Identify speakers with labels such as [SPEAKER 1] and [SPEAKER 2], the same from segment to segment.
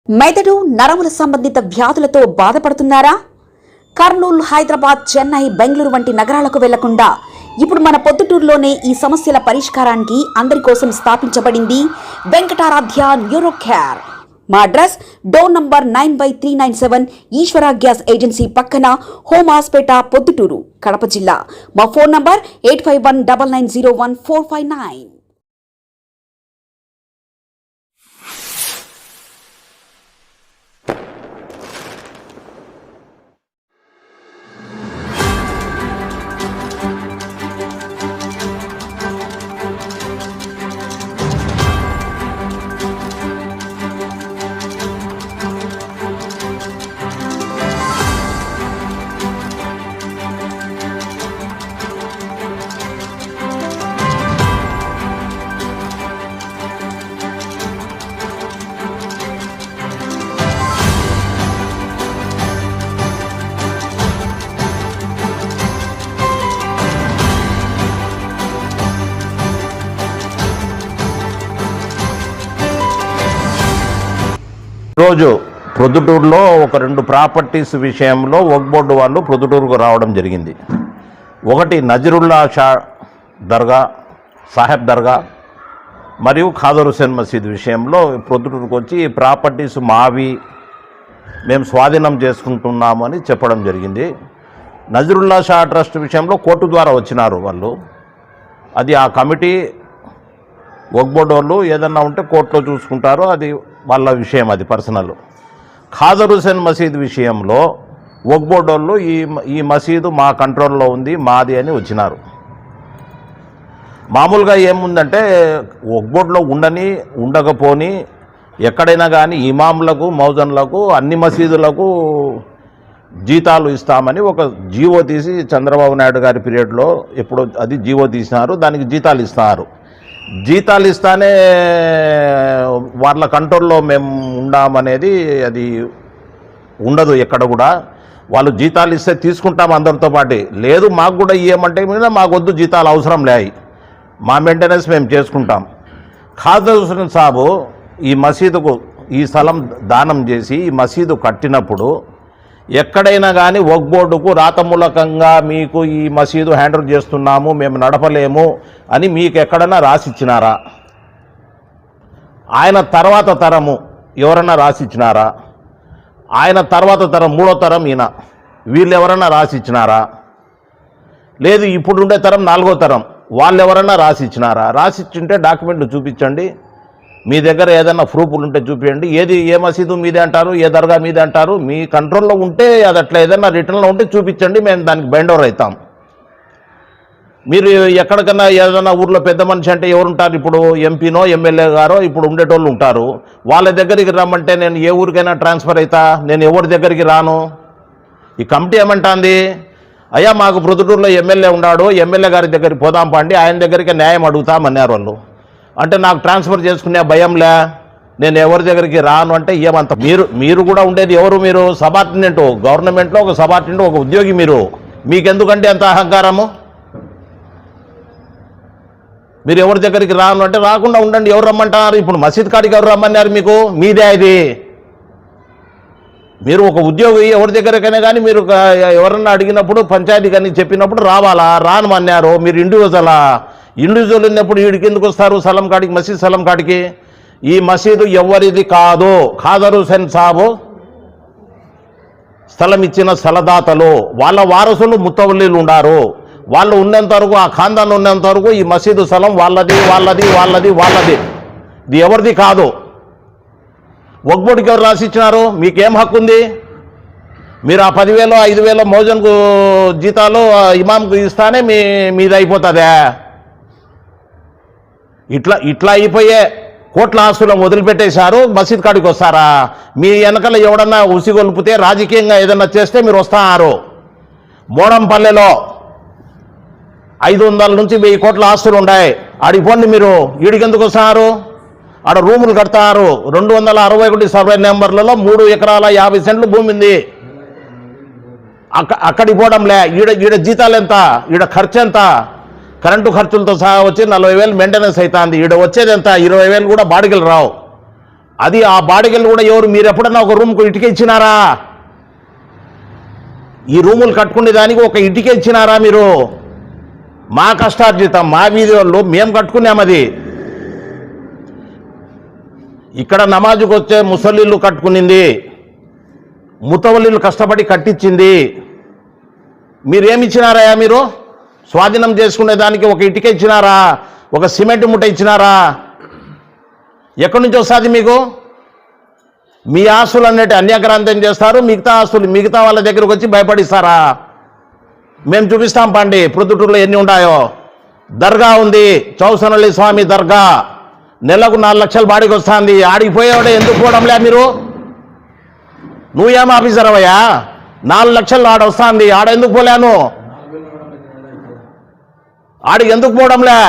[SPEAKER 1] మెదడు నరముల సంబంధిత వ్యాధులతో బాధపడుతున్నారా? కర్నూలు, హైదరాబాద్, చెన్నై, బెంగళూరు వంటి నగరాలకు వెళ్లకుండా ఇప్పుడు మన పొద్దుటూరులోనే ఈ సమస్యల పరిష్కారానికి అందరి కోసం స్థాపించబడింది వెంకటారాధ్య న్యూరో కేర్. మా అడ్రస్ డోర్ నంబర్ 9/397 ఈశ్వర గ్యాస్ ఏజెన్సీ పక్కన, హోమ్ హాస్పేట, పొద్దుటూరు, కడప జిల్లా. మా ఫోన్ నంబర్ 8519901459.
[SPEAKER 2] రోజు ప్రొద్దుటూరులో ఒక 2 ప్రాపర్టీస్ విషయంలో వక్ఫ్ బోర్డు వాళ్ళు ప్రొద్దుటూరుకు రావడం జరిగింది. ఒకటి నజరుల్లా షా దర్గా, సాహెబ్ దర్గా మరియు ఖాదర్ హుసేన్ మసీద్ విషయంలో ప్రొద్దుటూరుకు వచ్చి ఈ ప్రాపర్టీస్ మావి, మేము స్వాధీనం చేసుకుంటున్నాము అని చెప్పడం జరిగింది. నజరుల్లా షా ట్రస్ట్ విషయంలో కోర్టు ద్వారా వచ్చినారు వాళ్ళు. అది ఆ కమిటీ వక్ఫ్ బోర్డు వాళ్ళు ఏదన్నా ఉంటే కోర్టులో చూసుకుంటారు, అది వాళ్ళ విషయం, అది పర్సనల్. ఖాదర్ హుసేన్ మసీద్ విషయంలో వక్ఫ్ బోర్డు వాళ్ళు ఈ మసీదు మా కంట్రోల్లో ఉంది, మాది అని వచ్చినారు. మామూలుగా ఏముందంటే వక్ఫ్ బోర్డులో ఉండకపోని ఎక్కడైనా కానీ ఇమాంలకు, మౌజన్లకు, అన్ని మసీదులకు జీతాలు ఇస్తామని ఒక జీవో తీసి చంద్రబాబు నాయుడు గారి పీరియడ్లో ఎప్పుడో అది జీవో తీసినారు. దానికి జీతాలు ఇస్తున్నారు. జీతాలు ఇస్తానే వాళ్ళ కంట్రోల్లో మేము ఉండామనేది అది ఉండదు ఎక్కడ కూడా. వాళ్ళు జీతాలు ఇస్తే తీసుకుంటాం అందరితో పాటు, లేదు మాకు కూడా ఇవ్వమంటే మాకు వద్దు, జీతాలు అవసరం లే, మా మెయింటెనెన్స్ మేము చేసుకుంటాం. ఖాదర్ హుసేన్ సాబు ఈ మసీదుకు ఈ స్థలం దానం చేసి ఈ మసీదు కట్టినప్పుడు ఎక్కడైనా కానీ వక్ఫ్ బోర్డుకు రాతమూలకంగా మీకు ఈ మసీదు హ్యాండ్ చేస్తున్నాము, మేము నడపలేము అని మీకు ఎక్కడైనా రాసిచ్చినారా? ఆయన తర్వాత తరము ఎవరన్నా రాసిచ్చినారా? ఆయన తర్వాత తరం, 3వ తరం ఈయన, వీళ్ళు ఎవరన్నా రాసిచ్చినారా? లేదు ఇప్పుడుండే తరం 4వ తరం, వాళ్ళు ఎవరన్నా రాసిచ్చినారా? రాసిచ్చింటే డాక్యుమెంట్లు చూపించండి, మీ దగ్గర ఏదైనా ప్రూఫ్లు ఉంటే చూపించండి. ఏ మసీదు మీదే అంటారు, ఏ దర్గా మీదే అంటారు, మీ కంట్రోల్లో ఉంటే అది అట్లా ఏదైనా రిటర్న్లో ఉంటే చూపించండి, మేము దానికి బైండ్ ఓవర్ అవుతాం. మీరు ఎక్కడికన్నా ఏదైనా ఊర్లో పెద్ద మనిషి అంటే ఎవరుంటారు? ఇప్పుడు ఎంపీనో ఎమ్మెల్యే గారో ఇప్పుడు ఉండేటోళ్ళు ఉంటారు. వాళ్ళ దగ్గరికి రమ్మంటే నేను ఏ ఊరికైనా ట్రాన్స్ఫర్ అవుతా, నేను ఎవరి దగ్గరికి రాను. ఈ కమిటీ ఏమంటుంది, అయ్యా మాకు ప్రొద్దుటూరులో ఎమ్మెల్యే ఉన్నాడు, ఎమ్మెల్యే గారి దగ్గరికి పోదాం పండి, ఆయన దగ్గరికి న్యాయం అడుగుతామన్నారు వాళ్ళు. అంటే నాకు ట్రాన్స్ఫర్ చేసుకునే భయంలే, నేను ఎవరి దగ్గరికి రాను అంటే ఏమంత. మీరు కూడా ఉండేది ఎవరు? మీరు సబార్డినేట్, గవర్నమెంట్లో ఒక సబార్డినేట్, ఒక ఉద్యోగి. మీకెందుకంటే అంత అహంకారము? మీరు ఎవరి దగ్గరికి రాను అంటే రాకుండా ఉండండి. ఎవరు రమ్మంటారు? ఇప్పుడు మసీద్ కాడికి ఎవరు రమ్మన్నారు? మీకు మీదే ఇది. మీరు ఒక ఉద్యోగి, ఎవరి దగ్గరకైనా కానీ మీరు ఎవరన్నా అడిగినప్పుడు పంచాయతీ కానీ చెప్పినప్పుడు రావాలా? రానమన్నారు. మీరు ఇండివిజువల్ ఉన్నప్పుడు వీడికి ఎందుకు వస్తారు స్థలం కాడికి, మసీద్ స్థలం కాడికి? ఈ మసీదు ఎవరిది కాదు, ఖాదర్ హుసేన్ సాబు స్థలం ఇచ్చిన స్థలదాతలు, వాళ్ళ వారసులు ముత్తవల్లీలు ఉండారు. వాళ్ళు ఉన్నంత వరకు, ఆ ఖాందాన్ ఉన్నంత వరకు ఈ మసీదు స్థలం వాళ్ళది. ఇది ఎవరిది కాదు. వక్ఫ్ బోర్డుకి ఎవరు రాసిచ్చినారు? మీకేం హక్కు ఉంది? మీరు ఆ 10,000 5,000 మౌజన్కు జీతాలు ఇమాంకు ఇస్తానే మీది అయిపోతుందా? ఇట్లా అయిపోయే కోట్ల ఆస్తులను వదిలిపెట్టేశారు, మసీద్ కాడికి వస్తారా? మీ వెనకల ఎవడన్నా ఉసిగొల్పితే, రాజకీయంగా ఏదన్నా చేస్తే మీరు వస్తున్నారు. మోడంపల్లెలో 500 నుంచి 1000 కోట్ల ఆస్తులు ఉన్నాయి, ఆడిపోండి. మీరు ఈడికెందుకు వస్తున్నారు? ఆడ రూములు కడతారు. 261 సర్వే నెంబర్లలో 3 ఎకరాల 50 సెంట్లు భూమి ఉంది. అక్కడికి పోవడంలే. ఈడ జీతాలు ఎంత, ఈడ ఖర్చు ఎంత? కరెంటు ఖర్చులతో సహా వచ్చి 40,000 మెయింటెనెన్స్ అవుతుంది. ఈడ వచ్చేది ఎంత? 20,000 కూడా బాడిగలు రావు. అది ఆ బాడిగలు కూడా ఎవరు? మీరు ఎప్పుడన్నా ఒక రూమ్కు ఇటుక ఇచ్చినారా? ఈ రూములు కట్టుకునే దానికి ఒక ఇటుక ఇచ్చినారా మీరు? మా కష్టార్జితం, మా వీధి వాళ్ళు మేము కట్టుకున్నాం. అది ఇక్కడ నమాజుకు వచ్చే ముసలిళ్ళు కట్టుకునింది, ముతవల్లిళ్ళు కష్టపడి కట్టించింది. మీరేమిచ్చినారా? మీరు స్వాధీనం చేసుకునే దానికి ఒక ఇటుక ఇచ్చినారా? ఒక సిమెంట్ ముట్ట ఇచ్చినారా? ఎక్కడి నుంచి వస్తుంది మీకు? మీ ఆస్తులు అన్నట్టు అన్యాక్రాంతం చేస్తారు, మిగతా ఆస్తులు మిగతా వాళ్ళ దగ్గరకు వచ్చి భయపడిస్తారా? మేము చూపిస్తాం పండి ప్రొద్దుటూరులో ఎన్ని ఉన్నాయో. దర్గా ఉంది, చౌసనల్లి స్వామి దర్గా, నెలకు 4 లక్షలు బాడికి వస్తుంది. ఆడికి పోయేవాడే ఎందుకు పోవడంలే మీరు? నువ్వేం ఆఫీసర్ అవయ్యా? 4 లక్షలు ఆడ వస్తుంది, ఆడ ఎందుకు పోలేను? ఆడికి ఎందుకు పోవడంలే?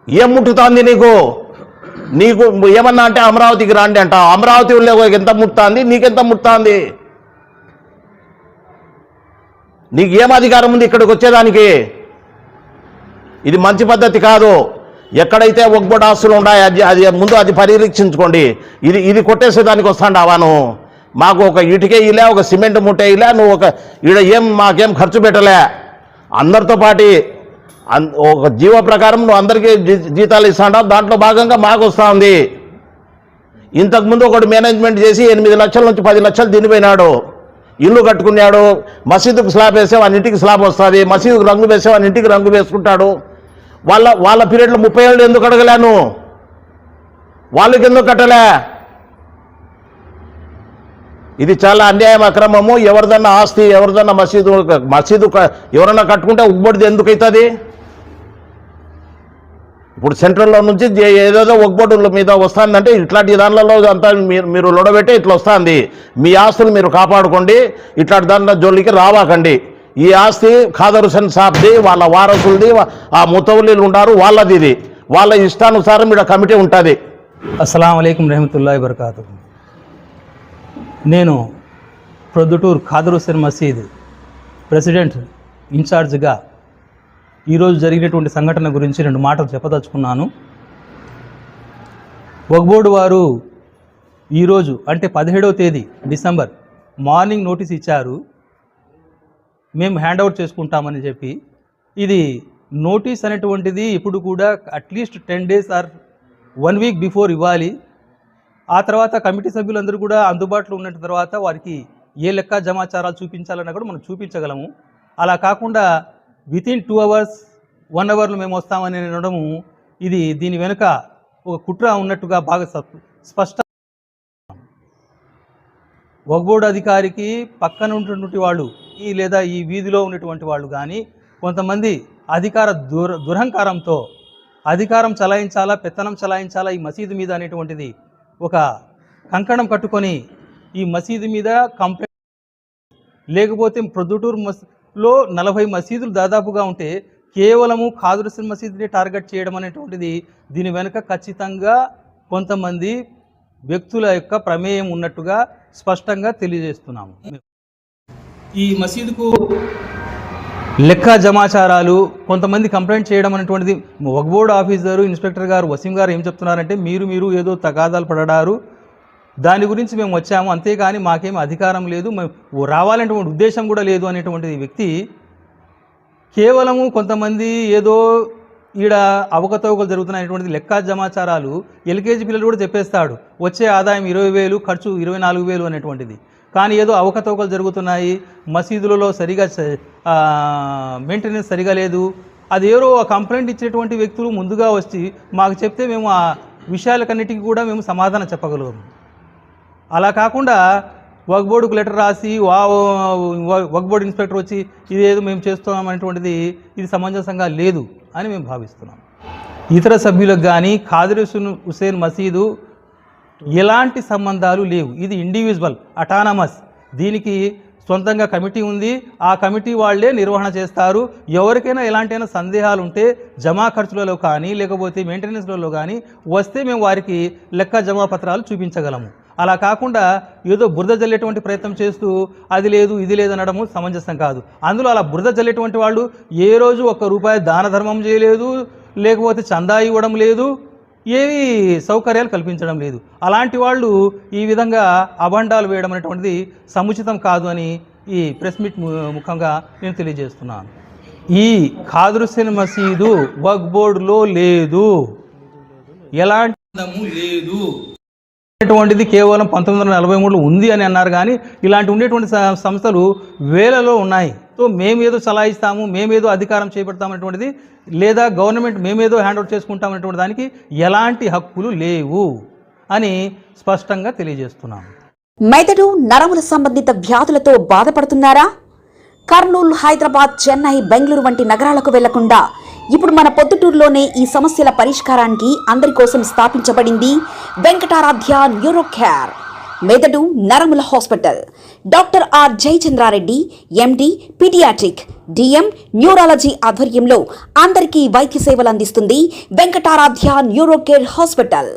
[SPEAKER 2] ఏం ముట్టుతోంది నీకు? నీకు ఏమన్నా అంటే అమరావతికి రాండి అంట. అమరావతి ఎంత ముట్టుతోంది? నీకెంత ముట్టుతోంది? నీకు ఏం అధికారం ఉంది ఇక్కడికి వచ్చేదానికి? ఇది మంచి పద్ధతి కాదు. ఎక్కడైతే ఒక్కబడి ఆస్తులు ఉన్నాయో అది ముందు అది పరిరక్షించుకోండి. ఇది కొట్టేసేదానికి వస్తాండావాను. మాకు ఒక ఇటుకే ఇలా, ఒక సిమెంట్ ముట్ట ఇలా, నువ్వు మాకేం ఖర్చు పెట్టలే. అందరితో పాటు ఒక జీవ ప్రకారం నువ్వు అందరికీ జీతాలు ఇస్తాంటావు, దాంట్లో భాగంగా మాకు వస్తూ ఉంది. ఇంతకుముందు ఒకటి మేనేజ్మెంట్ చేసి 8 లక్షల నుంచి 10 లక్షలు తినిపోయినాడు. ఇల్లు కట్టుకున్నాడు, మసీదుకు స్లాబ్ వేసే వాని ఇంటికి స్లాబ్ వస్తుంది, మసీదుకు రంగు వేసే వాని ఇంటికి రంగు వేసుకుంటాడు. వాళ్ళ పీరియడ్లో 30 ఏళ్ళు ఎందుకు అడగలేను? వాళ్ళకి ఎందుకు కట్టలే? ఇది చాలా అన్యాయం, అక్రమము. ఎవరిదన్నా ఆస్తి, ఎవరిదన్నా మసీదు ఎవరన్నా కట్టుకుంటే ఉగ్బడిది ఎందుకు అవుతుంది? ఇప్పుడు సెంట్రల్లో నుంచి ఏదేదో ఒగ్బొడుల మీద వస్తుందంటే ఇట్లాంటి దానిలలో అంతా మీరు లొడబెట్టే ఇట్లా వస్తుంది. మీ ఆస్తులు మీరు కాపాడుకోండి, ఇట్లాంటి దాంట్లో జోలికి రావాకండి. ఈ ఆస్తి ఖాదర్ హుసేన్ సాబ్ది, వాళ్ళ వారసులది, ఆ ముతవల్లీలు ఉన్నారు వాళ్ళది. ఇది వాళ్ళ ఇష్టానుసారం ఇక్కడ కమిటీ ఉంటుంది.
[SPEAKER 3] అస్సలాము అలైకుం రహమతుల్లాహి వబరకాతుహు. నేను ప్రొద్దుటూరు ఖాదర్ హుసేన్ మసీద్ ప్రెసిడెంట్ ఇన్ఛార్జ్గా ఈరోజు జరిగినటువంటి సంఘటన గురించి 2 మాటలు చెప్పదలుచుకున్నాను. వక్ఫ్ బోర్డు వారు ఈరోజు అంటే 17వ తేదీ డిసెంబర్ మార్నింగ్ నోటీస్ ఇచ్చారు, మేము హ్యాండ్ అవుట్ చేసుకుంటామని చెప్పి. ఇది నోటీస్ అనేటువంటిది ఇప్పుడు కూడా at least 10 days or 1 week before ఇవ్వాలి. ఆ తర్వాత కమిటీ సభ్యులందరూ కూడా అందుబాటులో ఉన్న తర్వాత వారికి ఏ లెక్క జమాచారాలు చూపించాలన్నా కూడా మనం చూపించగలము. అలా కాకుండా వితిన్ 2 hours 1 hourలో మేము వస్తామని అనడము, ఇది దీని వెనుక ఒక కుట్ర ఉన్నట్టుగా బాగా స్పష్ట. వక్ఫ్ బోర్డు అధికారికి పక్కన ఉన్నటువంటి వాళ్ళు లేదా ఈ వీధిలో ఉన్నటువంటి వాళ్ళు కానీ కొంతమంది అధికార దురహంకారంతో అధికారం చలాయించాలా, పెత్తనం చలాయించాలా ఈ మసీదు మీద అనేటువంటిది ఒక కంకణం కట్టుకొని ఈ మసీదు మీద కంప్లైంట్. లేకపోతే ప్రొద్దుటూరులో 40 మసీదులు దాదాపుగా ఉంటే కేవలము ఖాదర్ హుసేన్ మసీదుని టార్గెట్ చేయడం అనేటువంటిది దీని వెనుక ఖచ్చితంగా కొంతమంది వ్యక్తుల యొక్క ప్రమేయం ఉన్నట్టుగా స్పష్టంగా తెలియజేస్తున్నాము. ఈ మసీదుకు లెక్క జమాచారాలు కొంతమంది కంప్లైంట్ చేయడం అనేటువంటిది వక్ఫ్ బోర్డు ఆఫీసరు ఇన్స్పెక్టర్ గారు వసీం గారు ఏం చెప్తున్నారంటే, మీరు ఏదో తగాదాలు పడ్డారు, దాని గురించి మేము వచ్చాము, అంతేగాని మాకేం అధికారం లేదు, మేము రావాలనేటువంటి ఉద్దేశం కూడా లేదు అనేటువంటి వ్యక్తి కేవలము కొంతమంది ఏదో ఈడ అవకతవకలు జరుగుతున్నాయనేటువంటిది లెక్క జమాచారాలు ఎల్కేజీ పిల్లలు కూడా చెప్పేస్తాడు. వచ్చే ఆదాయం 20,000, ఖర్చు 24,000 అనేటువంటిది. కానీ ఏదో అవకతవకలు జరుగుతున్నాయి, మసీదులలో సరిగా మెయింటెనెన్స్ సరిగా లేదు, అది ఎవరో కంప్లైంట్ ఇచ్చినటువంటి వ్యక్తులు ముందుగా వచ్చి మాకు చెప్తే మేము ఆ విషయాలకన్నిటికీ కూడా మేము సమాధానం చెప్పగలము. అలా కాకుండా వక్ఫ్ బోర్డుకు లెటర్ రాసి వక్ఫ్ బోర్డు ఇన్స్పెక్టర్ వచ్చి ఇదేదో మేము చేస్తున్నాం అనేటువంటిది ఇది సమంజసంగా లేదు అని మేము భావిస్తున్నాం. ఇతర సభ్యులకు కానీ ఖాదర్ హుసేన్ మసీదు ఎలాంటి సంబంధాలు లేవు. ఇది ఇండివిజువల్ అటానమస్. దీనికి సొంతంగా కమిటీ ఉంది, ఆ కమిటీ వాళ్ళే నిర్వహణ చేస్తారు. ఎవరికైనా ఎలాంటైనా సందేహాలు ఉంటే జమా ఖర్చులలో కానీ లేకపోతే మెయింటెనెన్స్లలో కానీ వస్తే మేము వారికి లెక్క జమా పత్రాలు చూపించగలము. అలా కాకుండా ఏదో బురద జల్లేటువంటి ప్రయత్నం చేస్తూ అది లేదు ఇది లేదు అనడము సమంజసం కాదు. అందులో అలా బురద జల్లేటువంటి వాళ్ళు ఏ రోజు ₹1 దాన ధర్మం చేయలేదు, లేకపోతే చందా ఇవ్వడం లేదు, ఏవి సౌకర్యాలు కల్పించడం లేదు. అలాంటి వాళ్ళు ఈ విధంగా అభండాలు వేయడం అనేటువంటిది సముచితం కాదు అని ఈ ప్రెస్ మీట్ ముఖంగా నేను తెలియజేస్తున్నాను. ఈ ఖాదరుసేన్ మసీదు వక్ఫ్ బోర్డులో లేదు, ఎలాంటి లేదు. అటువంటిది కేవలం 1943లో ఉంది అని అన్నారు, కానీ ఇలాంటి ఉండేటువంటి సంస్థలు వేలలో ఉన్నాయి. సో మేమేదో చలాయిస్తాము, మేమేదో అధికారం చేపడతాం అనేటువంటిది, లేదా గవర్నమెంట్ మేమేదో హ్యాండ్అవుట్ చేసుకుంటాం అనేటువంటి దానికి ఎలాంటి హక్కులు లేవు అని స్పష్టంగా తెలియజేస్తున్నాము.
[SPEAKER 1] మెదడు నరముల సంబంధిత వ్యాధులతో బాధపడుతున్నారా? కర్నూలు, హైదరాబాద్, చెన్నై, బెంగళూరు వంటి నగరాలకు వెళ్లకుండా ఇప్పుడు మన పొద్దుటూరులోనే ఈ సమస్యల పరిష్కారానికి అందరి కోసం స్థాపించబడింది వెంకటారాధ్య న్యూరో కేర్ మెదడు నరముల hospital. Doctor R Jayachandra Reddy, MD, paediatric, DM, neurology ఆధ్వర్యంలో అందరికీ వైద్య సేవలు అందిస్తుంది వెంకటారాధ్య న్యూరో కేర్ హాస్పిటల్.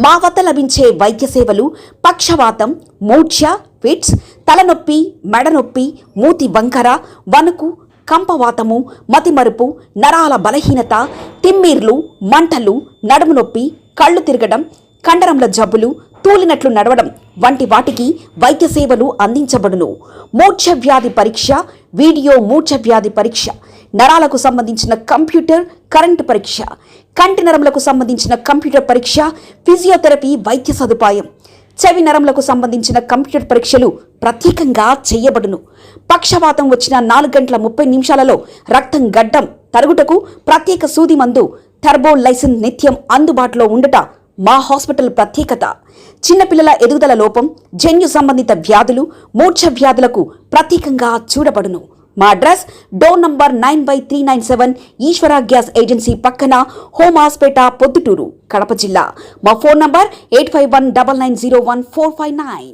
[SPEAKER 1] మా వద్ద లభించే వైద్య సేవలు పక్షవాతం, మూర్ఛ, ఫిట్స్, తలనొప్పి, మెడనొప్పి, మూతి వంకర, వణుకు, కంపవాతము, మతిమరుపు, నరాల బలహీనత, తిమ్మిర్లు, మంటలు, నడుము నొప్పి, కళ్ళు తిరగడం, కండరంల జబ్బులు, తూలినట్లు నడవడం వంటి వాటికి వైద్య సేవలు అందించబడును. మూర్ఛ వ్యాధి పరీక్ష, వీడియో మూర్ఛ వ్యాధి పరీక్ష, నరాలకు సంబంధించిన కంప్యూటర్ కరెంటు పరీక్ష, కంటి నరములకు సంబంధించిన కంప్యూటర్ పరీక్ష, ఫిజియోథెరపీ వైద్య సదుపాయం, చెవి నరములకు సంబంధించిన కంప్యూటర్ పరీక్షలు ప్రత్యేకంగా చేయబడును. పక్షవాతం వచ్చిన 4 గంటల 30 నిమిషాలలో రక్తం గడ్డం తరుగుటకు ప్రత్యేక సూది మందు థర్బోలైసిన్ నిత్యం అందుబాటులో ఉండుట మా హాస్పిటల్ ప్రత్యేకత. చిన్నపిల్లల ఎదుగుదల లోపం, జన్యు సంబంధిత వ్యాధులు, మూర్ఛ వ్యాధులకు ప్రత్యేకంగా చూడబడును. మా అడ్రస్ డోర్ నంబర్ 9/397 ఈశ్వర గ్యాస్ ఏజెన్సీ పక్కన, హోమాస్పేట, పొద్దుటూరు, కడప జిల్లా. మా ఫోన్ నంబర్ 8519901459.